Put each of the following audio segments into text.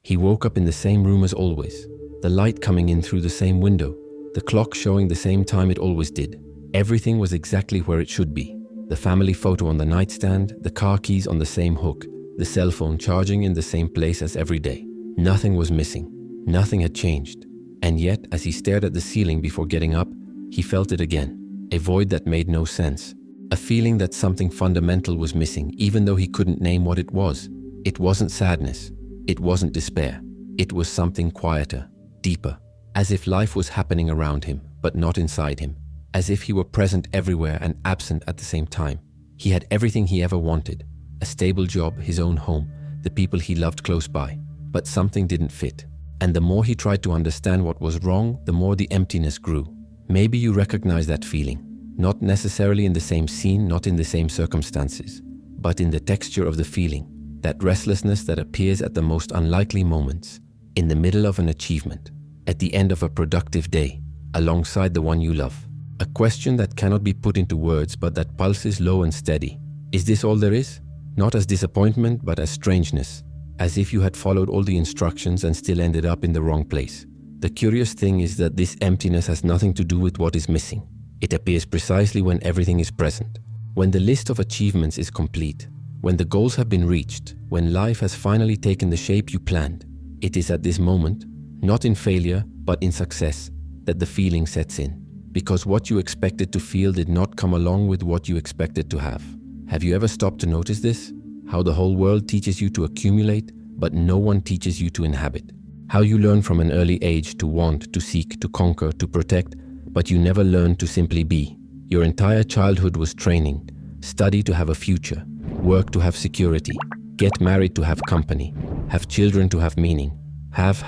He woke up in the same room as always, the light coming in through the same window, the clock showing the same time it always did. Everything was exactly where it should be. The family photo on the nightstand, the car keys on the same hook, the cell phone charging in the same place as every day. Nothing was missing. Nothing had changed. And yet, as he stared at the ceiling before getting up, he felt it again. A void that made no sense. A feeling that something fundamental was missing, even though he couldn't name what it was. It wasn't sadness. It wasn't despair. It was something quieter, deeper. As if life was happening around him, but not inside him. As if he were present everywhere and absent at the same time. He had everything he ever wanted. A stable job, his own home, the people he loved close by. But something didn't fit. And the more he tried to understand what was wrong, the more the emptiness grew. Maybe you recognize that feeling. Not necessarily in the same scene, not in the same circumstances, but in the texture of the feeling. That restlessness that appears at the most unlikely moments. In the middle of an achievement. At the end of a productive day. Alongside the one you love. A question that cannot be put into words, but that pulses low and steady. Is this all there is? Not as disappointment, but as strangeness. As if you had followed all the instructions and still ended up in the wrong place. The curious thing is that this emptiness has nothing to do with what is missing. It appears precisely when everything is present. When the list of achievements is complete. When the goals have been reached. When life has finally taken the shape you planned. It is at this moment, not in failure, but in success, that the feeling sets in. Because what you expected to feel did not come along with what you expected to have. Have you ever stopped to notice this? How the whole world teaches you to accumulate, but no one teaches you to inhabit. How you learn from an early age to want, to seek, to conquer, to protect, but you never learn to simply be. Your entire childhood was training. Study to have a future. Work to have security. Get married to have company. Have children to have meaning. Have.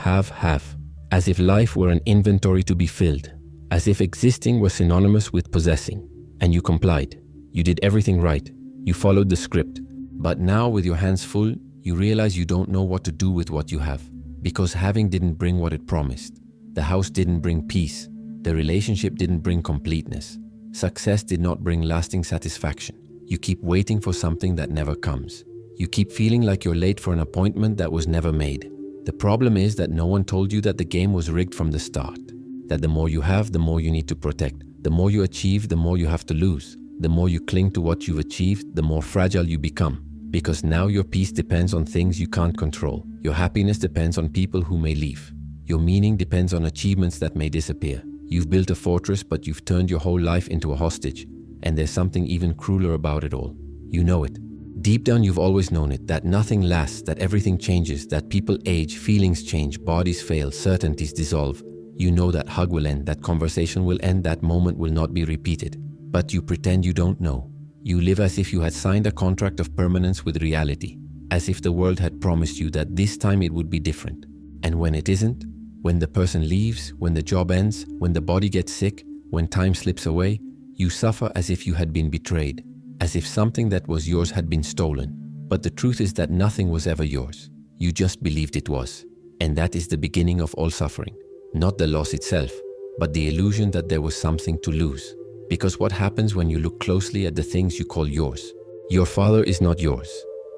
As if life were an inventory to be filled. As if existing were synonymous with possessing. And you complied. You did everything right. You followed the script. But now, with your hands full, you realize you don't know what to do with what you have. Because having didn't bring what it promised. The house didn't bring peace. The relationship didn't bring completeness. Success did not bring lasting satisfaction. You keep waiting for something that never comes. You keep feeling like you're late for an appointment that was never made. The problem is that no one told you that the game was rigged from the start. That the more you have, the more you need to protect. The more you achieve, the more you have to lose. The more you cling to what you've achieved, the more fragile you become. Because now your peace depends on things you can't control. Your happiness depends on people who may leave. Your meaning depends on achievements that may disappear. You've built a fortress, but you've turned your whole life into a hostage. And there's something even crueler about it all. You know it. Deep down you've always known it, that nothing lasts, that everything changes, that people age, feelings change, bodies fail, certainties dissolve. You know that hug will end, that conversation will end, that moment will not be repeated. But you pretend you don't know. You live as if you had signed a contract of permanence with reality, as if the world had promised you that this time it would be different. And when it isn't, when the person leaves, when the job ends, when the body gets sick, when time slips away, you suffer as if you had been betrayed, as if something that was yours had been stolen. But the truth is that nothing was ever yours. You just believed it was. And that is the beginning of all suffering. Not the loss itself, but the illusion that there was something to lose. Because what happens when you look closely at the things you call yours? Your father is not yours.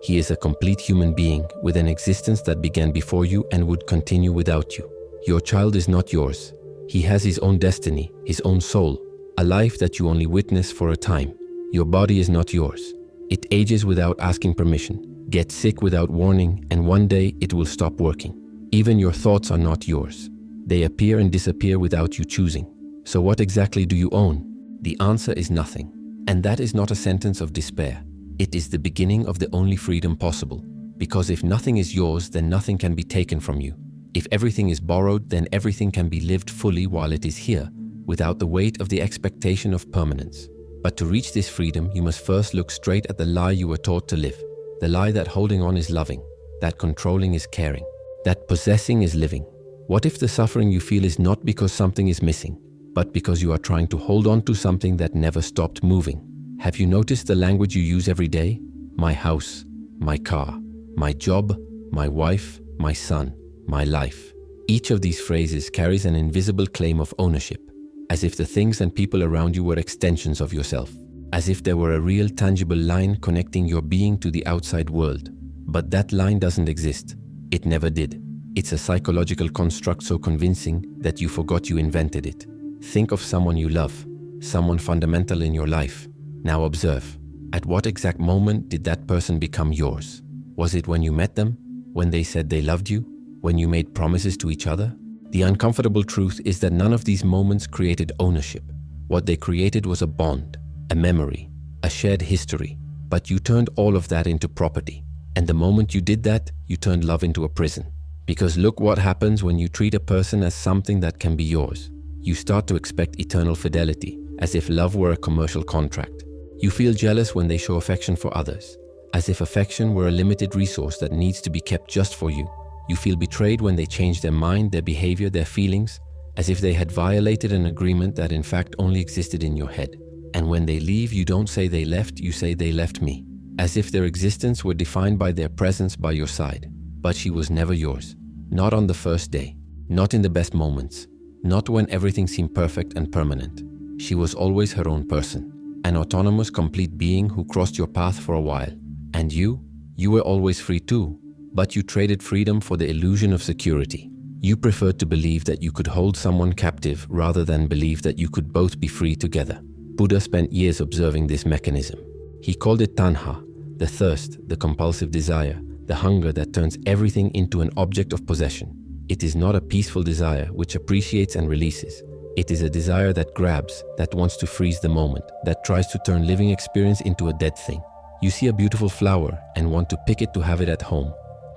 He is a complete human being with an existence that began before you and would continue without you. Your child is not yours. He has his own destiny, his own soul, a life that you only witness for a time. Your body is not yours. It ages without asking permission, gets sick without warning, and one day it will stop working. Even your thoughts are not yours. They appear and disappear without you choosing. So what exactly do you own? The answer is nothing. And that is not a sentence of despair. It is the beginning of the only freedom possible. Because if nothing is yours, then nothing can be taken from you. If everything is borrowed, then everything can be lived fully while it is here, without the weight of the expectation of permanence. But to reach this freedom, you must first look straight at the lie you were taught to live. The lie that holding on is loving, that controlling is caring, that possessing is living. What if the suffering you feel is not because something is missing, but because you are trying to hold on to something that never stopped moving? Have you noticed the language you use every day? My house, my car, my job, my wife, my son, my life. Each of these phrases carries an invisible claim of ownership, as if the things and people around you were extensions of yourself, as if there were a real tangible line connecting your being to the outside world. But that line doesn't exist. It never did. It's a psychological construct so convincing that you forgot you invented it. Think of someone you love, someone fundamental in your life. Now observe, at what exact moment did that person become yours? Was it when you met them? When they said they loved you? When you made promises to each other? The uncomfortable truth is that none of these moments created ownership. What they created was a bond, a memory, a shared history. But you turned all of that into property. And the moment you did that, you turned love into a prison. Because look what happens when you treat a person as something that can be yours. You start to expect eternal fidelity, as if love were a commercial contract. You feel jealous when they show affection for others, as if affection were a limited resource that needs to be kept just for you. You feel betrayed when they change their mind, their behavior, their feelings, as if they had violated an agreement that in fact only existed in your head. And when they leave, you don't say they left, you say they left me, as if their existence were defined by their presence by your side. But she was never yours. Not on the first day, not in the best moments, not when everything seemed perfect and permanent. She was always her own person, an autonomous, complete being who crossed your path for a while. And you were always free too, but you traded freedom for the illusion of security. You preferred to believe that you could hold someone captive rather than believe that you could both be free together. Buddha spent years observing this mechanism. He called it tanha, the thirst, the compulsive desire, the hunger that turns everything into an object of possession. It is not a peaceful desire which appreciates and releases. It is a desire that grabs, that wants to freeze the moment, that tries to turn living experience into a dead thing. You see a beautiful flower and want to pick it to have it at home.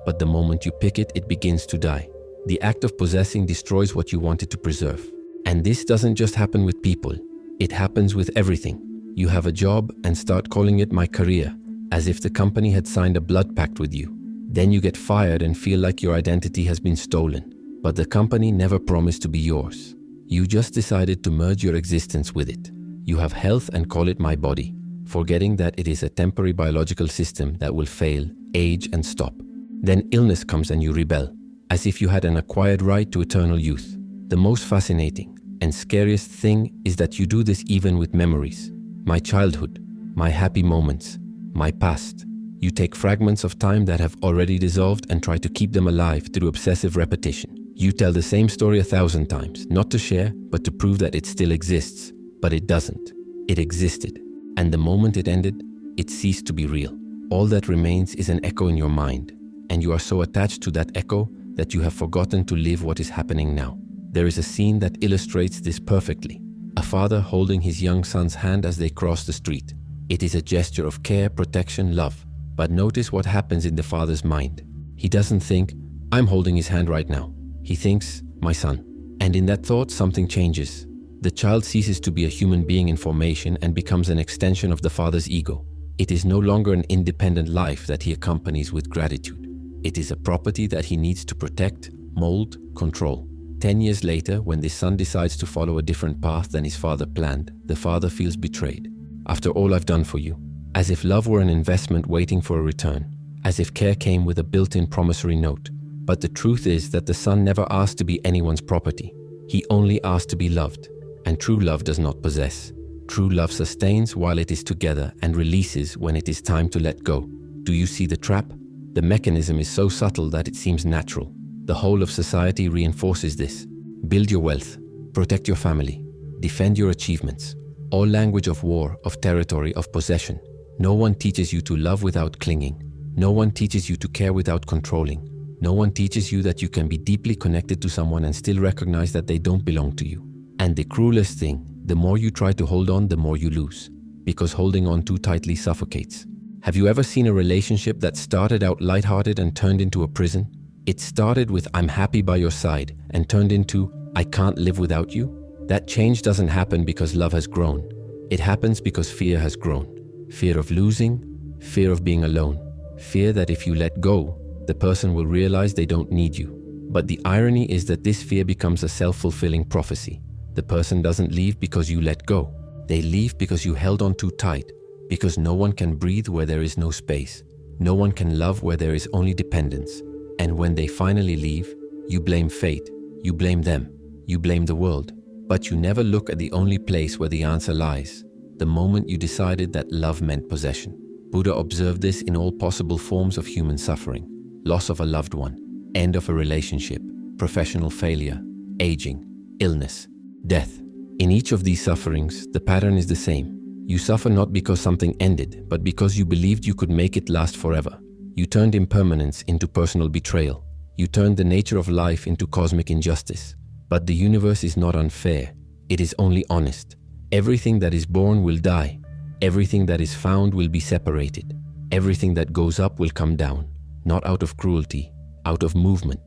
But the moment you pick it, it begins to die. The act of possessing destroys what you wanted to preserve. And this doesn't just happen with people. It happens with everything. You have a job and start calling it my career, as if the company had signed a blood pact with you. Then you get fired and feel like your identity has been stolen. But the company never promised to be yours. You just decided to merge your existence with it. You have health and call it my body, forgetting that it is a temporary biological system that will fail, age, and stop. Then illness comes and you rebel, as if you had an acquired right to eternal youth. The most fascinating and scariest thing is that you do this even with memories. My childhood, my happy moments, my past. You take fragments of time that have already dissolved and try to keep them alive through obsessive repetition. You tell the same story 1,000 times, not to share, but to prove that it still exists. But it doesn't. It existed. And the moment it ended, it ceased to be real. All that remains is an echo in your mind. And you are so attached to that echo that you have forgotten to live what is happening now. There is a scene that illustrates this perfectly. A father holding his young son's hand as they cross the street. It is a gesture of care, protection, love. But notice what happens in the father's mind. He doesn't think, I'm holding his hand right now. He thinks, my son. And in that thought, something changes. The child ceases to be a human being in formation and becomes an extension of the father's ego. It is no longer an independent life that he accompanies with gratitude. It is a property that he needs to protect, mold, control. 10 years later, when the son decides to follow a different path than his father planned, the father feels betrayed. After all I've done for you. As if love were an investment waiting for a return. As if care came with a built-in promissory note. But the truth is that the son never asked to be anyone's property. He only asked to be loved. And true love does not possess. True love sustains while it is together and releases when it is time to let go. Do you see the trap? The mechanism is so subtle that it seems natural. The whole of society reinforces this. Build your wealth. Protect your family. Defend your achievements. All language of war, of territory, of possession. No one teaches you to love without clinging. No one teaches you to care without controlling. No one teaches you that you can be deeply connected to someone and still recognize that they don't belong to you. And the cruelest thing, the more you try to hold on, the more you lose. Because holding on too tightly suffocates. Have you ever seen a relationship that started out lighthearted and turned into a prison? It started with I'm happy by your side and turned into I can't live without you? That change doesn't happen because love has grown. It happens because fear has grown. Fear of losing, fear of being alone. Fear that if you let go, the person will realize they don't need you. But the irony is that this fear becomes a self-fulfilling prophecy. The person doesn't leave because you let go. They leave because you held on too tight, because no one can breathe where there is no space. No one can love where there is only dependence. And when they finally leave, you blame fate, you blame them, you blame the world. But you never look at the only place where the answer lies, the moment you decided that love meant possession. Buddha observed this in all possible forms of human suffering. Loss of a loved one, End of a relationship, professional failure, aging, illness, death. In each of these sufferings, the pattern is the same. You suffer not because something ended, but because you believed you could make it last forever. You turned impermanence into personal betrayal. You turned the nature of life into cosmic injustice. But the universe is not unfair. It is only honest. Everything that is born will die. Everything that is found will be separated. Everything that goes up will come down, not out of cruelty, out of movement.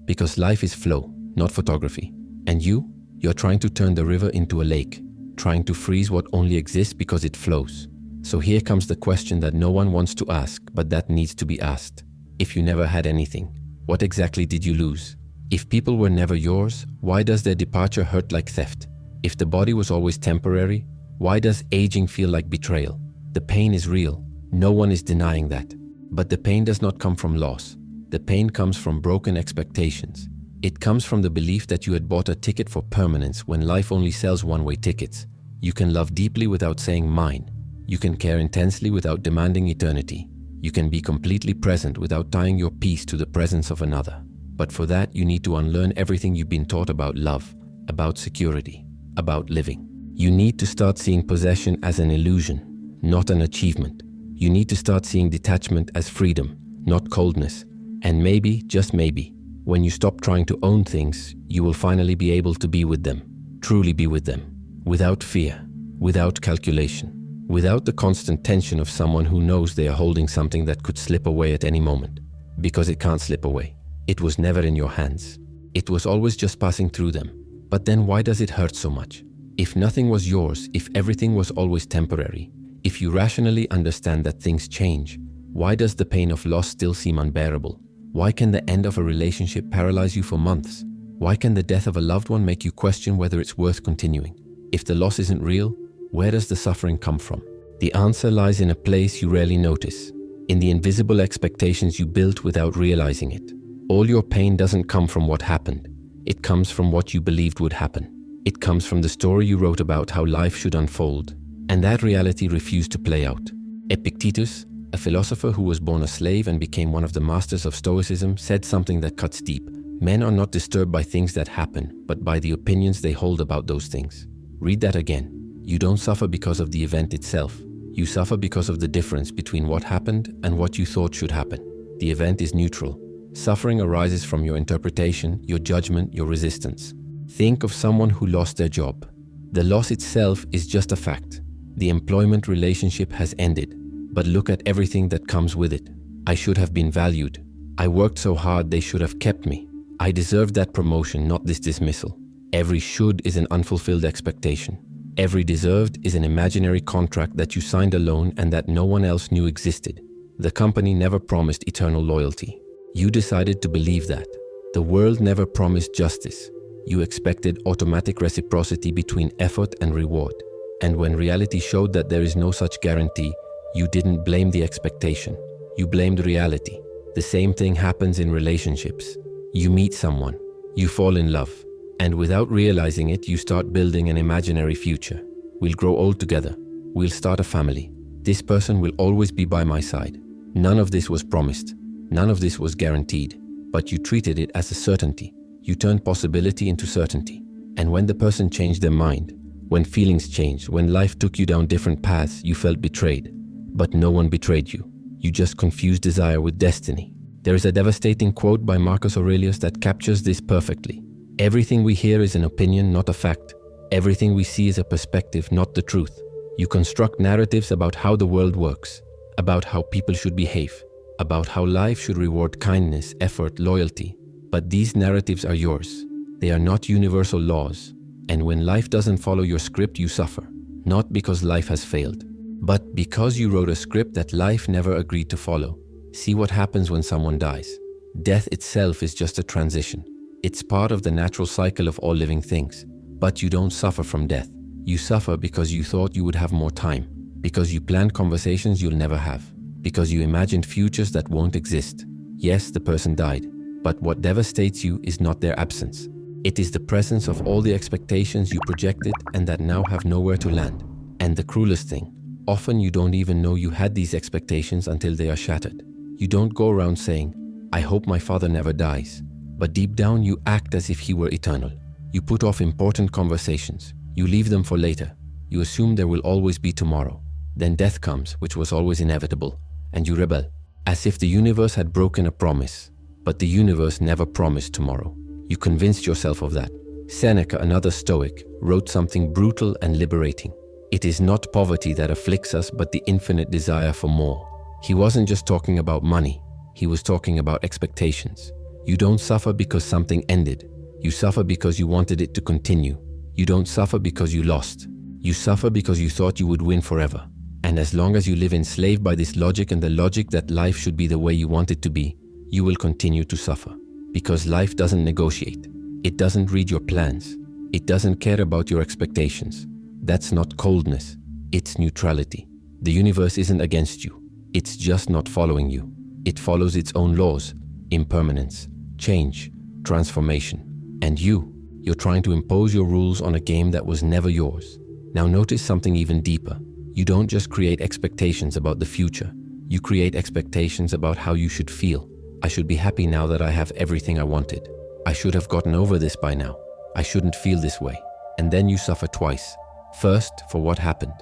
Because life is flow, not photography. And you're trying to turn the river into a lake, trying to freeze what only exists because it flows. So here comes the question that no one wants to ask, but that needs to be asked. If you never had anything, what exactly did you lose? If people were never yours, why does their departure hurt like theft? If the body was always temporary, why does aging feel like betrayal? The pain is real. No one is denying that. But the pain does not come from loss. The pain comes from broken expectations. It comes from the belief that you had bought a ticket for permanence when life only sells one-way tickets. You can love deeply without saying mine. You can care intensely without demanding eternity. You can be completely present without tying your peace to the presence of another. But for that, you need to unlearn everything you've been taught about love, about security, about living. You need to start seeing possession as an illusion, not an achievement. You need to start seeing detachment as freedom, not coldness. And maybe, just maybe, when you stop trying to own things, you will finally be able to be with them, truly be with them, without fear, without calculation, without the constant tension of someone who knows they are holding something that could slip away at any moment, because it can't slip away. It was never in your hands. It was always just passing through them. But then why does it hurt so much? If nothing was yours, if everything was always temporary, if you rationally understand that things change, why does the pain of loss still seem unbearable? Why can the end of a relationship paralyze you for months? Why can the death of a loved one make you question whether it's worth continuing? If the loss isn't real, where does the suffering come from? The answer lies in a place you rarely notice, in the invisible expectations you built without realizing it. All your pain doesn't come from what happened. It comes from what you believed would happen. It comes from the story you wrote about how life should unfold, and that reality refused to play out. Epictetus, a philosopher who was born a slave and became one of the masters of Stoicism, said something that cuts deep. Men are not disturbed by things that happen, but by the opinions they hold about those things. Read that again. You don't suffer because of the event itself. You suffer because of the difference between what happened and what you thought should happen. The event is neutral. Suffering arises from your interpretation, your judgment, your resistance. Think of someone who lost their job. The loss itself is just a fact. The employment relationship has ended, but look at everything that comes with it. I should have been valued. I worked so hard, they should have kept me. I deserved that promotion, not this dismissal. Every should is an unfulfilled expectation. Every deserved is an imaginary contract that you signed alone and that no one else knew existed. The company never promised eternal loyalty. You decided to believe that. The world never promised justice. You expected automatic reciprocity between effort and reward. And when reality showed that there is no such guarantee, you didn't blame the expectation. You blamed reality. The same thing happens in relationships. You meet someone, you fall in love, and without realizing it, you start building an imaginary future. We'll grow old together. We'll start a family. This person will always be by my side. None of this was promised. None of this was guaranteed, but you treated it as a certainty. You turned possibility into certainty. And when the person changed their mind, when feelings changed, when life took you down different paths, you felt betrayed. But no one betrayed you. You just confused desire with destiny. There is a devastating quote by Marcus Aurelius that captures this perfectly. Everything we hear is an opinion, not a fact. Everything we see is a perspective, not the truth. You construct narratives about how the world works, about how people should behave, about how life should reward kindness, effort, loyalty. But these narratives are yours. They are not universal laws. And when life doesn't follow your script, you suffer. Not because life has failed, but because you wrote a script that life never agreed to follow. See what happens when someone dies. Death itself is just a transition. It's part of the natural cycle of all living things. But you don't suffer from death. You suffer because you thought you would have more time, because you planned conversations you'll never have, because you imagined futures that won't exist. Yes, the person died, but what devastates you is not their absence. It is the presence of all the expectations you projected and that now have nowhere to land. And the cruelest thing, often you don't even know you had these expectations until they are shattered. You don't go around saying, I hope my father never dies. But deep down, you act as if he were eternal. You put off important conversations. You leave them for later. You assume there will always be tomorrow. Then death comes, which was always inevitable, and you rebel, as if the universe had broken a promise. But the universe never promised tomorrow. You convinced yourself of that. Seneca, another Stoic, wrote something brutal and liberating. It is not poverty that afflicts us, but the infinite desire for more. He wasn't just talking about money. He was talking about expectations. You don't suffer because something ended. You suffer because you wanted it to continue. You don't suffer because you lost. You suffer because you thought you would win forever. And as long as you live enslaved by this logic and the logic that life should be the way you want it to be, you will continue to suffer. Because life doesn't negotiate. It doesn't read your plans. It doesn't care about your expectations. That's not coldness. It's neutrality. The universe isn't against you. It's just not following you. It follows its own laws: impermanence, change, transformation. And you're trying to impose your rules on a game that was never yours. Now notice something even deeper. You don't just create expectations about the future. You create expectations about how you should feel. I should be happy now that I have everything I wanted. I should have gotten over this by now. I shouldn't feel this way. And then you suffer twice. First, for what happened.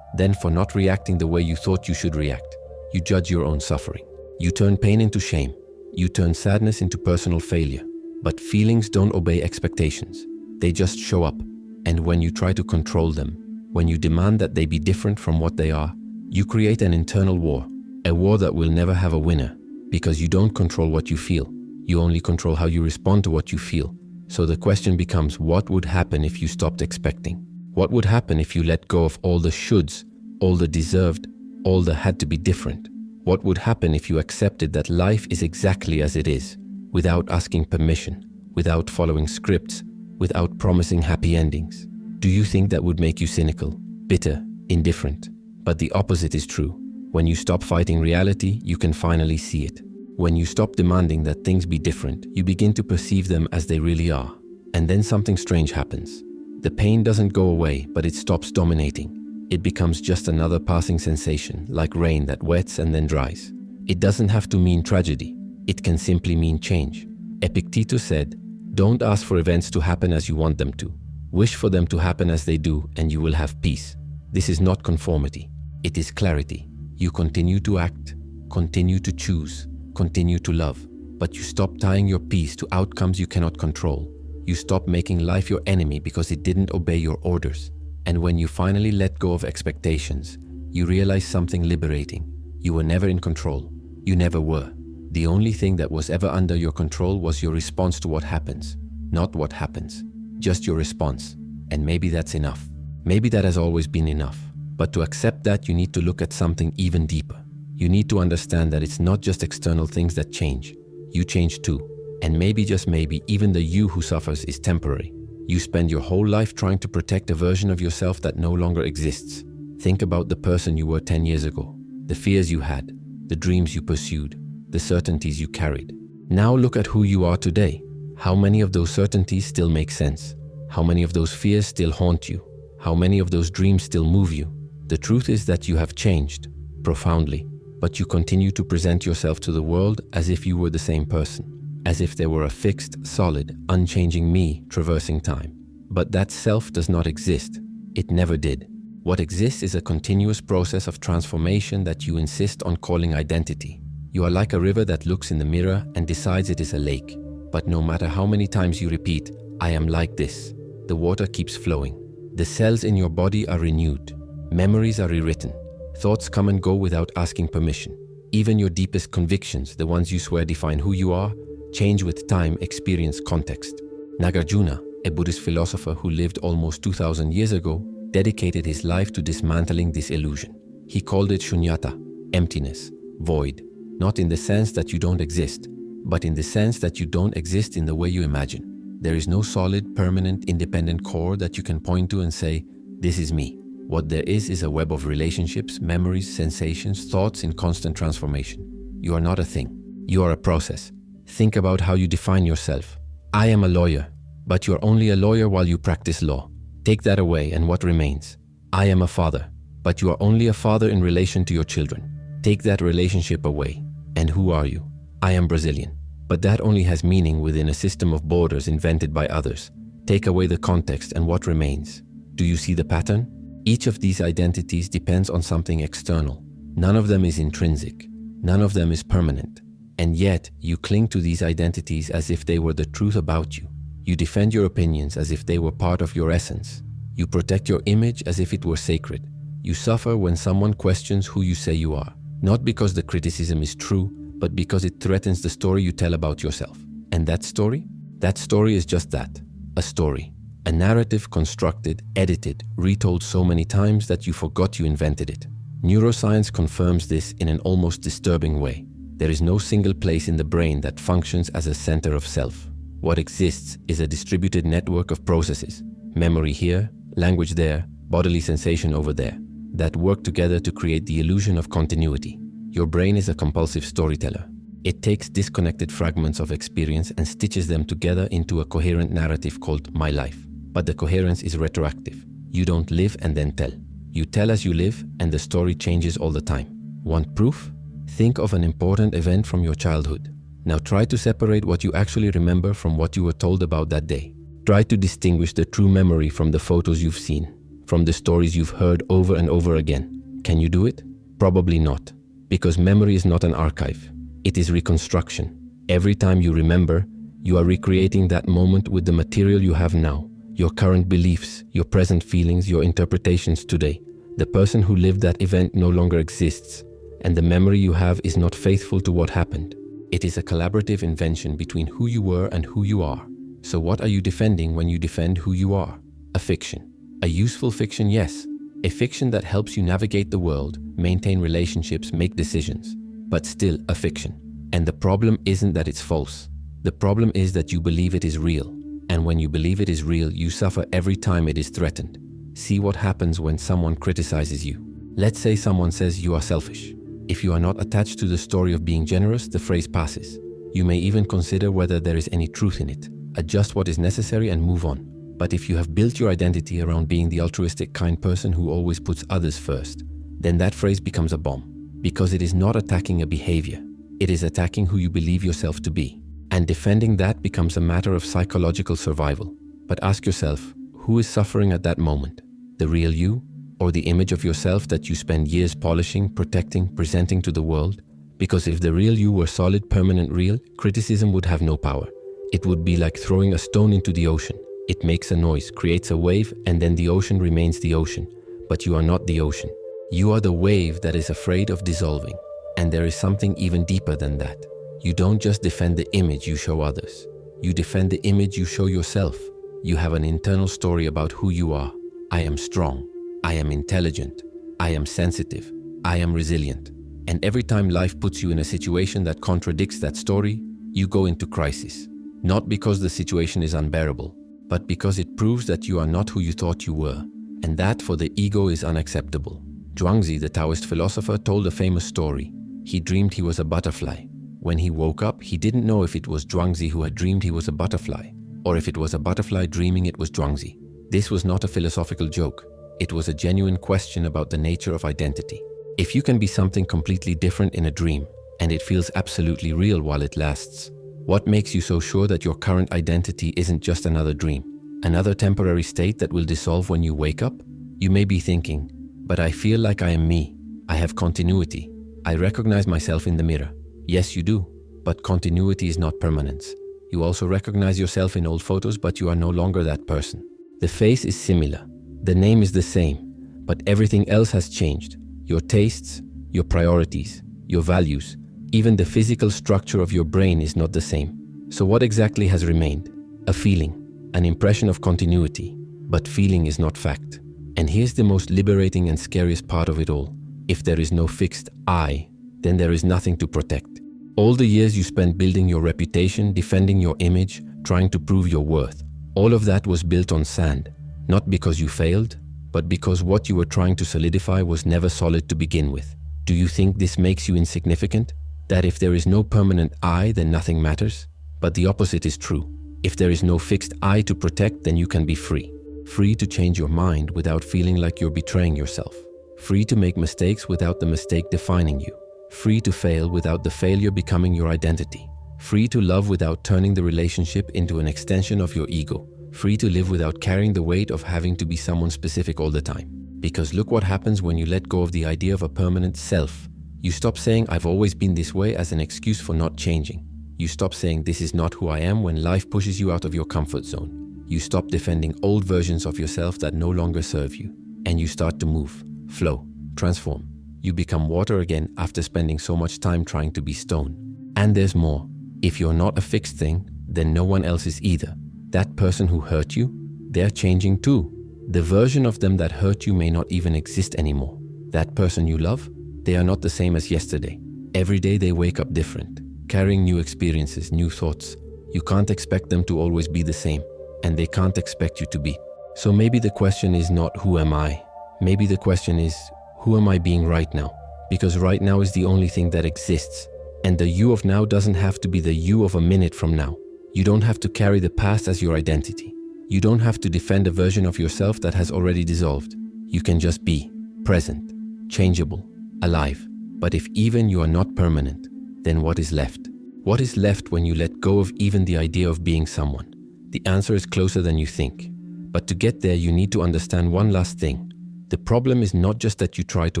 Then for not reacting the way you thought you should react. You judge your own suffering. You turn pain into shame. You turn sadness into personal failure. But feelings don't obey expectations. They just show up. And when you try to control them, when you demand that they be different from what they are, you create an internal war. A war that will never have a winner. Because you don't control what you feel. You only control how you respond to what you feel. So the question becomes, what would happen if you stopped expecting? What would happen if you let go of all the shoulds, all the deserved, all the had to be different? What would happen if you accepted that life is exactly as it is, without asking permission, without following scripts, without promising happy endings? Do you think that would make you cynical, bitter, indifferent? But the opposite is true. When you stop fighting reality, you can finally see it. When you stop demanding that things be different, you begin to perceive them as they really are. And then something strange happens. The pain doesn't go away, but it stops dominating. It becomes just another passing sensation, like rain that wets and then dries. It doesn't have to mean tragedy. It can simply mean change. Epictetus said, "Don't ask for events to happen as you want them to. Wish for them to happen as they do, and you will have peace." This is not conformity. It is clarity. You continue to act, continue to choose, continue to love, but you stop tying your peace to outcomes you cannot control. You stop making life your enemy because it didn't obey your orders. And when you finally let go of expectations, you realize something liberating. You were never in control. You never were. The only thing that was ever under your control was your response to what happens. Not what happens, just your response. And maybe that's enough. Maybe that has always been enough. But to accept that, you need to look at something even deeper. You need to understand that it's not just external things that change. You change too. And maybe, just maybe, even the you who suffers is temporary. You spend your whole life trying to protect a version of yourself that no longer exists. Think about the person you were 10 years ago, the fears you had, the dreams you pursued, the certainties you carried. Now look at who you are today. How many of those certainties still make sense? How many of those fears still haunt you? How many of those dreams still move you? The truth is that you have changed, profoundly, but you continue to present yourself to the world as if you were the same person. As if there were a fixed, solid, unchanging me traversing time. But that self does not exist. It never did. What exists is a continuous process of transformation that you insist on calling identity. You are like a river that looks in the mirror and decides it is a lake. But no matter how many times you repeat, "I am like this," the water keeps flowing. The cells in your body are renewed. Memories are rewritten. Thoughts come and go without asking permission. Even your deepest convictions, the ones you swear define who you are, change with time, experience, context. Nagarjuna, a Buddhist philosopher who lived almost 2000 years ago, dedicated his life to dismantling this illusion. He called it shunyata, emptiness, void, not in the sense that you don't exist, but in the sense that you don't exist in the way you imagine. There is no solid, permanent, independent core that you can point to and say, "This is me." What there is a web of relationships, memories, sensations, thoughts in constant transformation. You are not a thing. You are a process. Think about how you define yourself. I am a lawyer, but you are only a lawyer while you practice law. Take that away and what remains? I am a father, but you are only a father in relation to your children. Take that relationship away, and who are you? I am Brazilian. But that only has meaning within a system of borders invented by others. Take away the context and what remains? Do you see the pattern? Each of these identities depends on something external. None of them is intrinsic. None of them is permanent. And yet, you cling to these identities as if they were the truth about you. You defend your opinions as if they were part of your essence. You protect your image as if it were sacred. You suffer when someone questions who you say you are, not because the criticism is true, but because it threatens the story you tell about yourself. And that story? That story is just that, a story. A narrative constructed, edited, retold so many times that you forgot you invented it. Neuroscience confirms this in an almost disturbing way. There is no single place in the brain that functions as a center of self. What exists is a distributed network of processes, memory here, language there, bodily sensation over there, that work together to create the illusion of continuity. Your brain is a compulsive storyteller. It takes disconnected fragments of experience and stitches them together into a coherent narrative called my life. But the coherence is retroactive. You don't live and then tell. You tell as you live, and the story changes all the time. Want proof? Think of an important event from your childhood. Now try to separate what you actually remember from what you were told about that day. Try to distinguish the true memory from the photos you've seen, from the stories you've heard over and over again. Can you do it? Probably not, because memory is not an archive. It is reconstruction. Every time you remember, you are recreating that moment with the material you have now, your current beliefs, your present feelings, your interpretations today. The person who lived that event no longer exists, and the memory you have is not faithful to what happened. It is a collaborative invention between who you were and who you are. So what are you defending when you defend who you are? A fiction. A useful fiction, yes. A fiction that helps you navigate the world, maintain relationships, make decisions. But still a fiction. And the problem isn't that it's false. The problem is that you believe it is real. And when you believe it is real, you suffer every time it is threatened. See what happens when someone criticizes you. Let's say someone says you are selfish. If you are not attached to the story of being generous, the phrase passes. You may even consider whether there is any truth in it. Adjust what is necessary and move on. But if you have built your identity around being the altruistic, kind person who always puts others first, then that phrase becomes a bomb. Because it is not attacking a behavior. It is attacking who you believe yourself to be. And defending that becomes a matter of psychological survival. But ask yourself, who is suffering at that moment? The real you? Or the image of yourself that you spend years polishing, protecting, presenting to the world? Because if the real you were solid, permanent, real, criticism would have no power. It would be like throwing a stone into the ocean. It makes a noise, creates a wave, and then the ocean remains the ocean. But you are not the ocean. You are the wave that is afraid of dissolving. And there is something even deeper than that. You don't just defend the image you show others. You defend the image you show yourself. You have an internal story about who you are. I am strong. I am intelligent. I am sensitive. I am resilient. And every time life puts you in a situation that contradicts that story, you go into crisis. Not because the situation is unbearable, but because it proves that you are not who you thought you were. And that for the ego is unacceptable. Zhuangzi, the Taoist philosopher, told a famous story. He dreamed he was a butterfly. When he woke up, he didn't know if it was Zhuangzi who had dreamed he was a butterfly, or if it was a butterfly dreaming it was Zhuangzi. This was not a philosophical joke. It was a genuine question about the nature of identity. If you can be something completely different in a dream, and it feels absolutely real while it lasts, what makes you so sure that your current identity isn't just another dream, another temporary state that will dissolve when you wake up? You may be thinking, but I feel like I am me. I have continuity. I recognize myself in the mirror. Yes, you do, but continuity is not permanence. You also recognize yourself in old photos, but you are no longer that person. The face is similar. The name is the same, but everything else has changed. Your tastes, your priorities, your values, even the physical structure of your brain is not the same. So what exactly has remained? A feeling, an impression of continuity, but feeling is not fact. And here's the most liberating and scariest part of it all. If there is no fixed I, then there is nothing to protect. All the years you spent building your reputation, defending your image, trying to prove your worth, all of that was built on sand. Not because you failed, but because what you were trying to solidify was never solid to begin with. Do you think this makes you insignificant? That if there is no permanent I, then nothing matters? But the opposite is true. If there is no fixed I to protect, then you can be free. Free to change your mind without feeling like you're betraying yourself. Free to make mistakes without the mistake defining you. Free to fail without the failure becoming your identity. Free to love without turning the relationship into an extension of your ego. Free to live without carrying the weight of having to be someone specific all the time. Because look what happens when you let go of the idea of a permanent self. You stop saying I've always been this way as an excuse for not changing. You stop saying this is not who I am when life pushes you out of your comfort zone. You stop defending old versions of yourself that no longer serve you. And you start to move, flow, transform. You become water again after spending so much time trying to be stone. And there's more. If you're not a fixed thing, then no one else is either. That person who hurt you, they're changing too. The version of them that hurt you may not even exist anymore. That person you love, they are not the same as yesterday. Every day they wake up different, carrying new experiences, new thoughts. You can't expect them to always be the same, and they can't expect you to be. So maybe the question is not who am I? Maybe the question is who am I being right now? Because right now is the only thing that exists. And the you of now doesn't have to be the you of a minute from now. You don't have to carry the past as your identity. You don't have to defend a version of yourself that has already dissolved. You can just be present, changeable, alive. But if even you are not permanent, then what is left? What is left when you let go of even the idea of being someone? The answer is closer than you think. But to get there, you need to understand one last thing. The problem is not just that you try to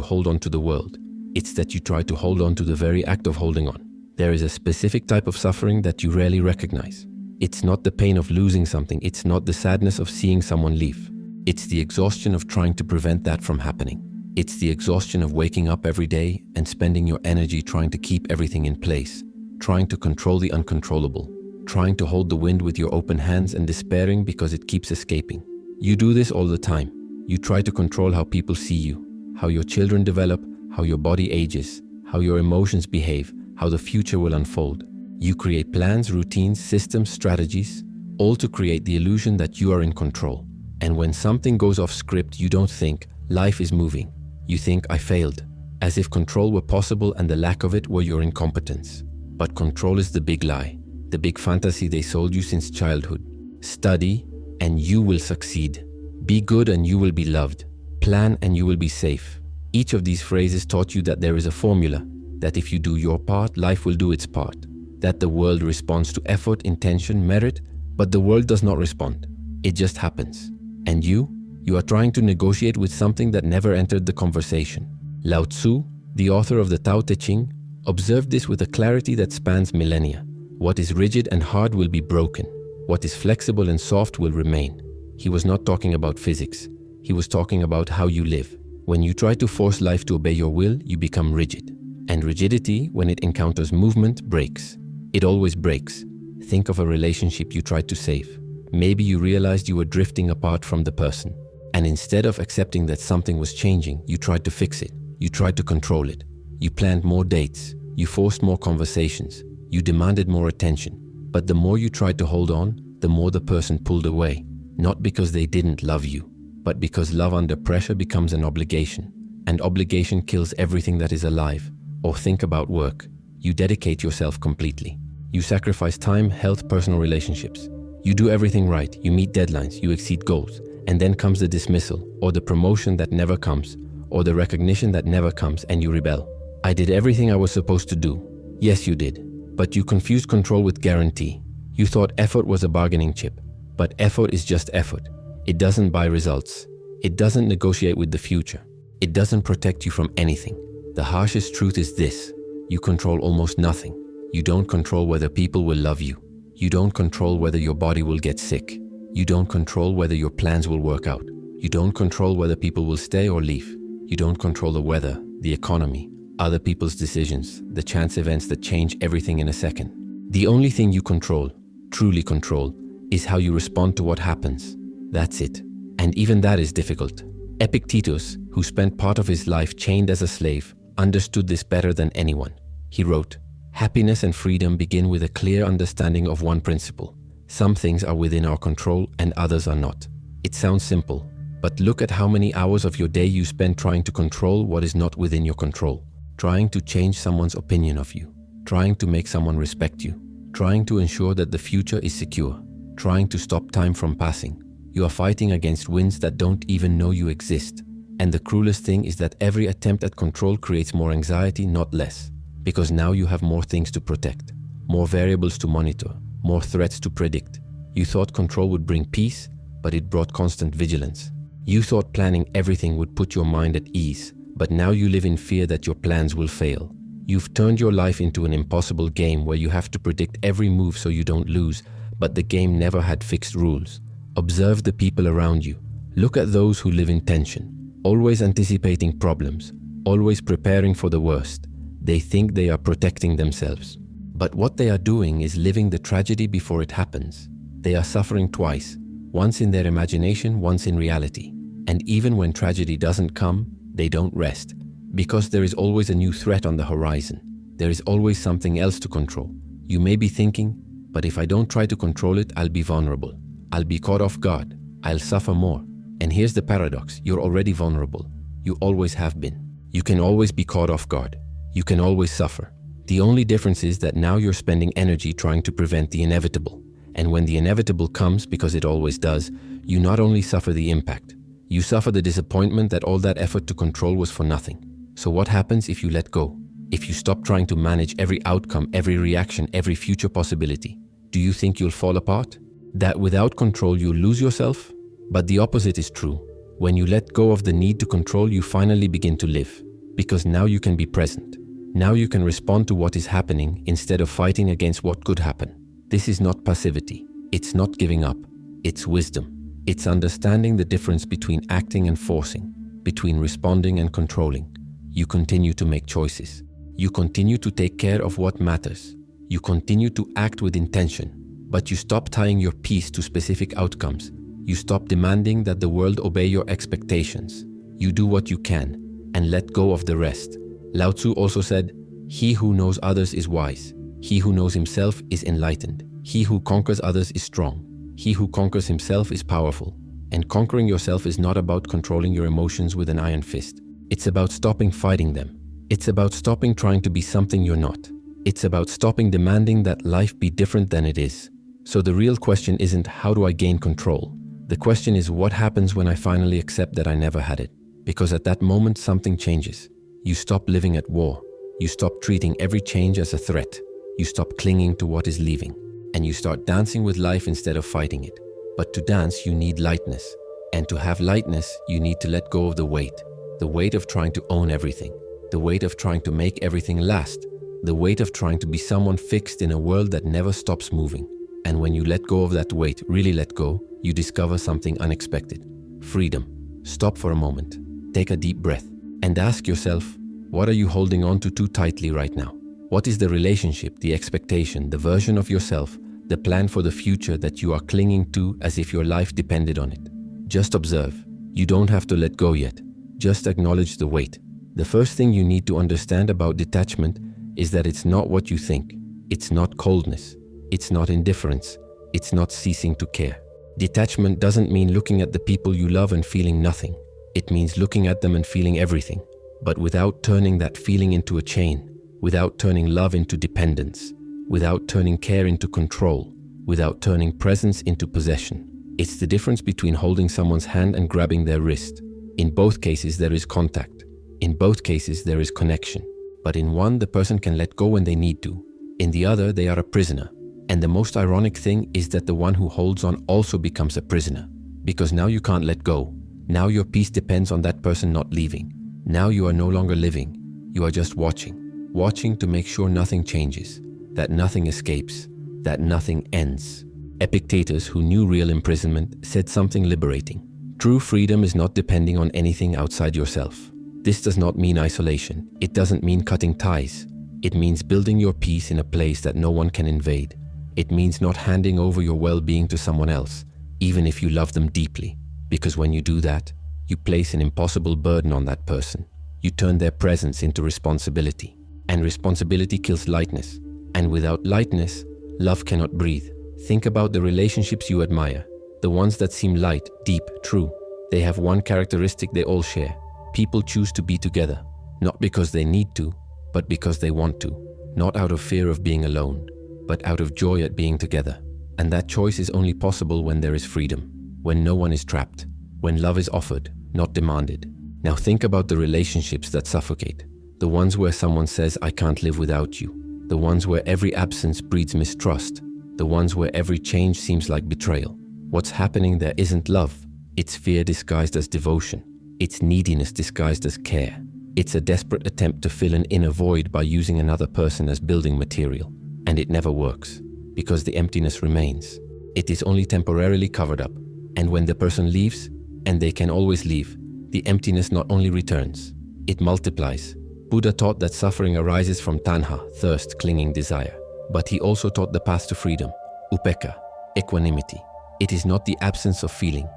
hold on to the world. It's that you try to hold on to the very act of holding on. There is a specific type of suffering that you rarely recognize. It's not the pain of losing something. It's not the sadness of seeing someone leave. It's the exhaustion of trying to prevent that from happening. It's the exhaustion of waking up every day and spending your energy trying to keep everything in place, trying to control the uncontrollable, trying to hold the wind with your open hands and despairing because it keeps escaping. You do this all the time. You try to control how people see you, how your children develop, how your body ages, how your emotions behave, how the future will unfold. You create plans, routines, systems, strategies, all to create the illusion that you are in control. And when something goes off script, you don't think, life is moving. You think, I failed, as if control were possible and the lack of it were your incompetence. But control is the big lie, the big fantasy they sold you since childhood. Study and you will succeed. Be good and you will be loved. Plan and you will be safe. Each of these phrases taught you that there is a formula, that if you do your part, life will do its part. That the world responds to effort, intention, merit, but the world does not respond. It just happens. And you are trying to negotiate with something that never entered the conversation. Lao Tzu, the author of the Tao Te Ching, observed this with a clarity that spans millennia. What is rigid and hard will be broken. What is flexible and soft will remain. He was not talking about physics. He was talking about how you live. When you try to force life to obey your will, you become rigid. And rigidity, when it encounters movement, breaks. It always breaks. Think of a relationship you tried to save. Maybe you realized you were drifting apart from the person. And instead of accepting that something was changing, you tried to fix it. You tried to control it. You planned more dates. You forced more conversations. You demanded more attention. But the more you tried to hold on, the more the person pulled away. Not because they didn't love you, but because love under pressure becomes an obligation. And obligation kills everything that is alive. Or think about work. You dedicate yourself completely. You sacrifice time, health, personal relationships. You do everything right. You meet deadlines. You exceed goals. And then comes the dismissal, or the promotion that never comes, or the recognition that never comes, and you rebel. I did everything I was supposed to do. Yes, you did. But you confused control with guarantee. You thought effort was a bargaining chip. But effort is just effort. It doesn't buy results. It doesn't negotiate with the future. It doesn't protect you from anything. The harshest truth is this: you control almost nothing. You don't control whether people will love you. You don't control whether your body will get sick. You don't control whether your plans will work out. You don't control whether people will stay or leave. You don't control the weather, the economy, other people's decisions, the chance events that change everything in a second. The only thing you control, truly control, is how you respond to what happens. That's it. And even that is difficult. Epictetus, who spent part of his life chained as a slave, understood this better than anyone. He wrote, "Happiness and freedom begin with a clear understanding of one principle. Some things are within our control and others are not." It sounds simple, but look at how many hours of your day you spend trying to control what is not within your control. Trying to change someone's opinion of you. Trying to make someone respect you. Trying to ensure that the future is secure. Trying to stop time from passing. You are fighting against winds that don't even know you exist. And the cruelest thing is that every attempt at control creates more anxiety, not less. Because now you have more things to protect. more variables to monitor, more threats to predict. You thought control would bring peace, but it brought constant vigilance. You thought planning everything would put your mind at ease, but now you live in fear that your plans will fail. You've turned your life into an impossible game where you have to predict every move so you don't lose, but the game never had fixed rules. Observe the people around you. Look at those who live in tension, always anticipating problems, always preparing for the worst. They think they are protecting themselves. But what they are doing is living the tragedy before it happens. They are suffering twice, once in their imagination, once in reality. And even when tragedy doesn't come, they don't rest, because there is always a new threat on the horizon. There is always something else to control. You may be thinking, but if I don't try to control it, I'll be vulnerable. I'll be caught off guard. I'll suffer more. And here's the paradox. You're already vulnerable. You always have been. You can always be caught off guard. You can always suffer. The only difference is that now you're spending energy trying to prevent the inevitable. And when the inevitable comes, because it always does, you not only suffer the impact, you suffer the disappointment that all that effort to control was for nothing. So what happens if you let go? If you stop trying to manage every outcome, every reaction, every future possibility? Do you think you'll fall apart? That without control you'll lose yourself? But the opposite is true. When you let go of the need to control, you finally begin to live. Because now you can be present. Now you can respond to what is happening instead of fighting against what could happen. This is not passivity. It's not giving up. It's wisdom. It's understanding the difference between acting and forcing, between responding and controlling. You continue to make choices. You continue to take care of what matters. You continue to act with intention, but you stop tying your peace to specific outcomes. You stop demanding that the world obey your expectations. You do what you can and let go of the rest. Lao Tzu also said, "He who knows others is wise. He who knows himself is enlightened. He who conquers others is strong. He who conquers himself is powerful." And conquering yourself is not about controlling your emotions with an iron fist. It's about stopping fighting them. It's about stopping trying to be something you're not. It's about stopping demanding that life be different than it is. So the real question isn't how do I gain control? The question is what happens when I finally accept that I never had it? Because at that moment something changes. You stop living at war. You stop treating every change as a threat. You stop clinging to what is leaving. And you start dancing with life instead of fighting it. But to dance, you need lightness. And to have lightness, you need to let go of the weight of trying to own everything, the weight of trying to make everything last, the weight of trying to be someone fixed in a world that never stops moving. And when you let go of that weight, really let go, you discover something unexpected. Freedom. Stop for a moment. Take a deep breath. And ask yourself, what are you holding on to too tightly right now? What is the relationship, the expectation, the version of yourself, the plan for the future that you are clinging to as if your life depended on it? Just observe. You don't have to let go yet. Just acknowledge the weight. The first thing you need to understand about detachment is that it's not what you think. It's not coldness. It's not indifference. It's not ceasing to care. Detachment doesn't mean looking at the people you love and feeling nothing. It means looking at them and feeling everything, but without turning that feeling into a chain, without turning love into dependence, without turning care into control, without turning presence into possession. It's the difference between holding someone's hand and grabbing their wrist. In both cases, there is contact. In both cases, there is connection. But in one, the person can let go when they need to. In the other, they are a prisoner. And the most ironic thing is that the one who holds on also becomes a prisoner. Because now you can't let go. Now your peace depends on that person not leaving. Now you are no longer living. You are just watching. Watching to make sure nothing changes, that nothing escapes, that nothing ends. Epictetus, who knew real imprisonment, said something liberating. True freedom is not depending on anything outside yourself. This does not mean isolation. It doesn't mean cutting ties. It means building your peace in a place that no one can invade. It means not handing over your well-being to someone else, even if you love them deeply. Because when you do that, you place an impossible burden on that person. You turn their presence into responsibility. And responsibility kills lightness. And without lightness, love cannot breathe. Think about the relationships you admire. The ones that seem light, deep, true. They have one characteristic they all share. People choose to be together. Not because they need to, but because they want to. Not out of fear of being alone, but out of joy at being together. And that choice is only possible when there is freedom. When no one is trapped. When love is offered, not demanded. Now think about the relationships that suffocate. The ones where someone says, "I can't live without you." the ones where every absence breeds mistrust, the ones where every change seems like betrayal. What's happening there isn't love. It's fear disguised as devotion. It's neediness disguised as care. It's a desperate attempt to fill an inner void by using another person as building material. And it never works, because the emptiness remains. It is only temporarily covered up. And when the person leaves, and they can always leave, the emptiness not only returns, it multiplies. Buddha taught that suffering arises from tanha, thirst, clinging, desire. But he also taught the path to freedom, upekkha, equanimity. It is not the absence of feeling.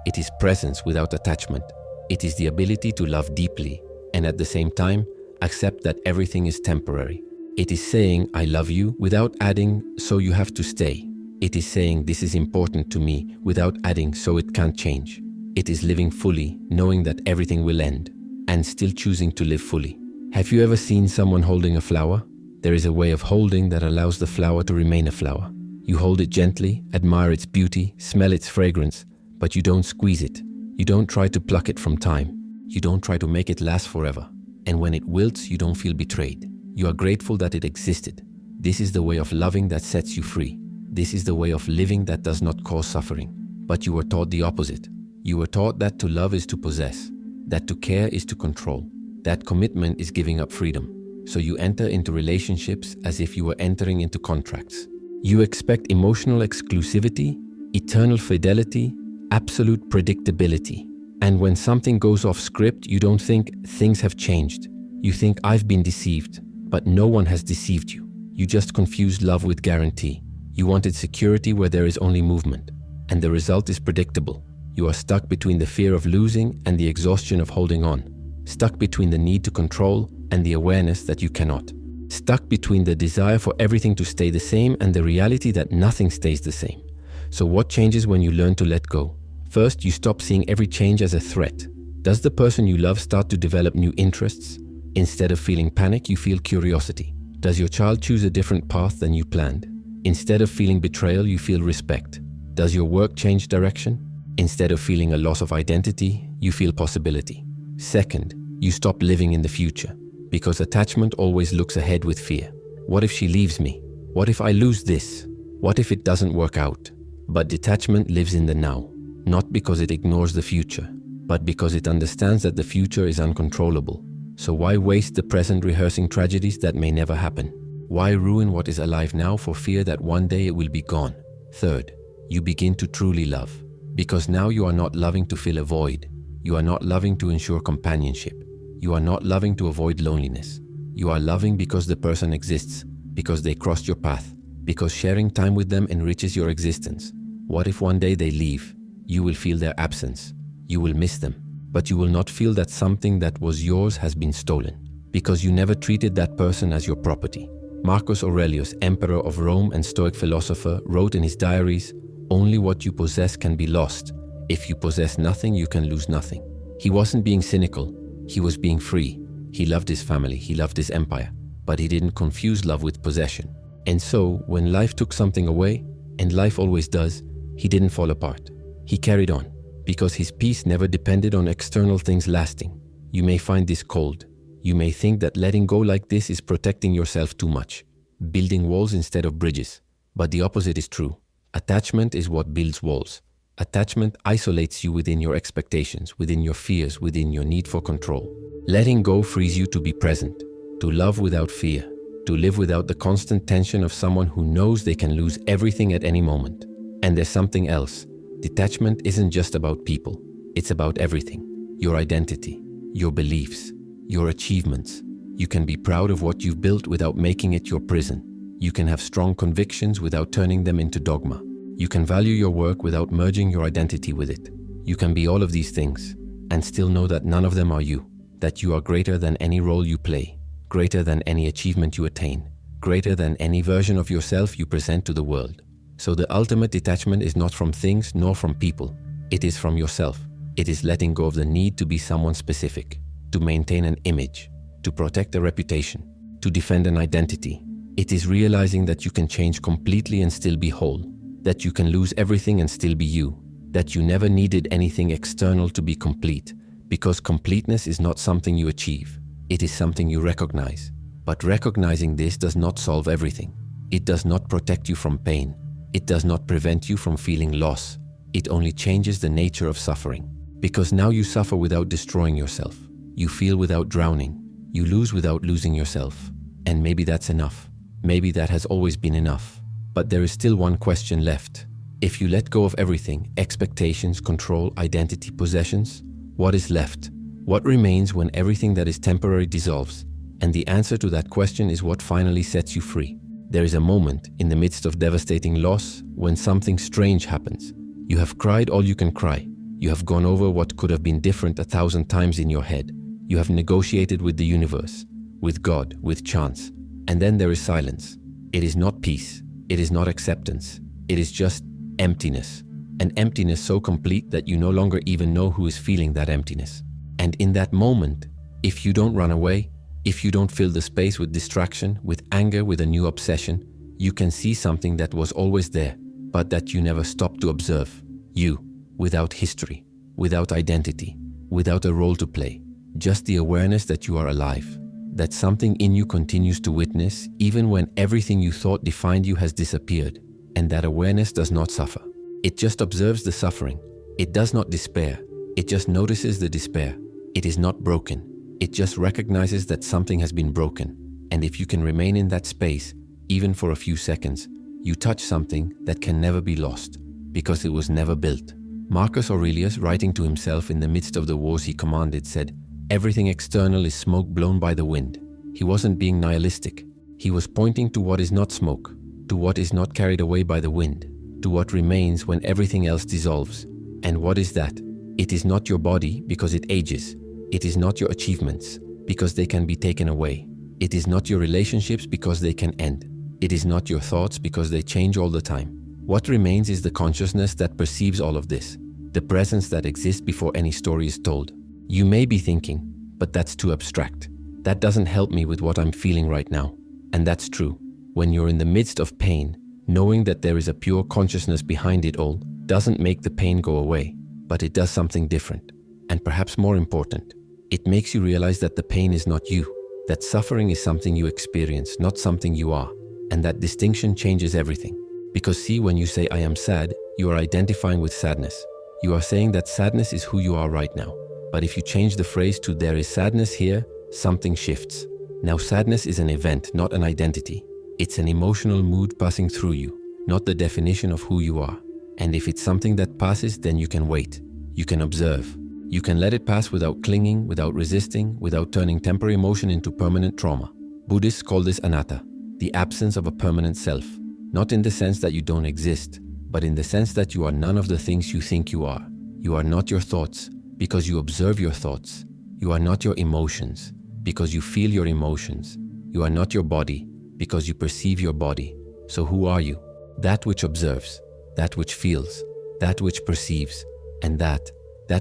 It is presence without attachment. It is the ability to love deeply and at the same time accept that everything is temporary. It is saying, I love you without adding, so you have to stay. It is saying, this is important to me without adding, so it can't change. It is living fully, knowing that everything will end and still choosing to live fully. Have you ever seen someone holding a flower? There is a way of holding that allows the flower to remain a flower. You hold it gently, admire its beauty, smell its fragrance, but you don't squeeze it. You don't try to pluck it from time. You don't try to make it last forever. And when it wilts, you don't feel betrayed. You are grateful that it existed. This is the way of loving that sets you free. This is the way of living that does not cause suffering. But you were taught the opposite. You were taught that to love is to possess, that to care is to control, that commitment is giving up freedom. So you enter into relationships as if you were entering into contracts. You expect emotional exclusivity, eternal fidelity, absolute predictability. And when something goes off script, you don't think things have changed. You think I've been deceived, but no one has deceived you. You just confused love with guarantee. You wanted security where there is only movement. And the result is predictable. You are stuck between the fear of losing and the exhaustion of holding on. Stuck between the need to control and the awareness that you cannot. Stuck between the desire for everything to stay the same and the reality that nothing stays the same. So what changes when you learn to let go? First, you stop seeing every change as a threat. Does the person you love start to develop new interests? Instead of feeling panic, you feel curiosity. Does your child choose a different path than you planned? Instead of feeling betrayal, you feel respect. Does your work change direction? Instead of feeling a loss of identity, you feel possibility. Second, you stop living in the future, because attachment always looks ahead with fear. What if she leaves me? What if I lose this? What if it doesn't work out? But detachment lives in the now, not because it ignores the future, but because it understands that the future is uncontrollable. So why waste the present rehearsing tragedies that may never happen? Why ruin what is alive now for fear that one day it will be gone? Third, you begin to truly love. Because now you are not loving to fill a void. You are not loving to ensure companionship. You are not loving to avoid loneliness. You are loving because the person exists, because they crossed your path, because sharing time with them enriches your existence. What if one day they leave? You will feel their absence. You will miss them. But you will not feel that something that was yours has been stolen, because you never treated that person as your property. Marcus Aurelius, emperor of Rome and Stoic philosopher, wrote in his diaries, "Only what you possess can be lost. If you possess nothing, you can lose nothing." He wasn't being cynical. He was being free. He loved his family. He loved his empire. But he didn't confuse love with possession. And so, when life took something away, and life always does, he didn't fall apart. He carried on, because his peace never depended on external things lasting. You may find this cold. You may think that letting go like this is protecting yourself too much, building walls instead of bridges. But the opposite is true. Attachment is what builds walls. Attachment isolates you within your expectations, within your fears, within your need for control. Letting go frees you to be present, to love without fear, to live without the constant tension of someone who knows they can lose everything at any moment. And there's something else. Detachment isn't just about people. It's about everything. Your identity, your beliefs, your achievements. You can be proud of what you've built without making it your prison. You can have strong convictions without turning them into dogma. You can value your work without merging your identity with it. You can be all of these things and still know that none of them are you, that you are greater than any role you play, greater than any achievement you attain, greater than any version of yourself you present to the world. So the ultimate detachment is not from things nor from people. It is from yourself. It is letting go of the need to be someone specific, to maintain an image, to protect a reputation, to defend an identity. It is realizing that you can change completely and still be whole, that you can lose everything and still be you, that you never needed anything external to be complete, because completeness is not something you achieve. It is something you recognize. But recognizing this does not solve everything. It does not protect you from pain. It does not prevent you from feeling loss. It only changes the nature of suffering. Because now you suffer without destroying yourself. You feel without drowning. You lose without losing yourself. And maybe that's enough. Maybe that has always been enough. But there is still one question left. If you let go of everything, expectations, control, identity, possessions, what is left? What remains when everything that is temporary dissolves? And the answer to that question is what finally sets you free. There is a moment in the midst of devastating loss when something strange happens. You have cried all you can cry. You have gone over what could have been different 1,000 times in your head. You have negotiated with the universe, with God, with chance. And then there is silence. It is not peace. It is not acceptance. It is just emptiness. An emptiness so complete that you no longer even know who is feeling that emptiness. And in that moment, if you don't run away, if you don't fill the space with distraction, with anger, with a new obsession, you can see something that was always there, but that you never stopped to observe. You, without history, without identity, without a role to play. Just the awareness that you are alive, that something in you continues to witness even when everything you thought defined you has disappeared. And that awareness does not suffer. It just observes the suffering. It does not despair. It just notices the despair. It is not broken. It just recognizes that something has been broken. And if you can remain in that space, even for a few seconds, you touch something that can never be lost, because it was never built. Marcus Aurelius, writing to himself in the midst of the wars he commanded, said, "Everything external is smoke blown by the wind." He wasn't being nihilistic. He was pointing to what is not smoke, to what is not carried away by the wind, to what remains when everything else dissolves. And what is that? It is not your body because it ages. It is not your achievements because they can be taken away. It is not your relationships because they can end. It is not your thoughts because they change all the time. What remains is the consciousness that perceives all of this, the presence that exists before any story is told. You may be thinking, but that's too abstract. That doesn't help me with what I'm feeling right now. And that's true. When you're in the midst of pain, knowing that there is a pure consciousness behind it all doesn't make the pain go away, but it does something different. And perhaps more important, it makes you realize that the pain is not you, that suffering is something you experience, not something you are. And that distinction changes everything. Because see, when you say I am sad, you are identifying with sadness. You are saying that sadness is who you are right now. But if you change the phrase to there is sadness here, something shifts. Now sadness is an event, not an identity. It's an emotional mood passing through you, not the definition of who you are. And if it's something that passes, then you can wait. You can observe. You can let it pass without clinging, without resisting, without turning temporary emotion into permanent trauma. Buddhists call this anatta, the absence of a permanent self. Not in the sense that you don't exist, but in the sense that you are none of the things you think you are. You are not your thoughts, because you observe your thoughts. You are not your emotions, because you feel your emotions. You are not your body, because you perceive your body. So who are you? That which observes, that which feels, that which perceives, and that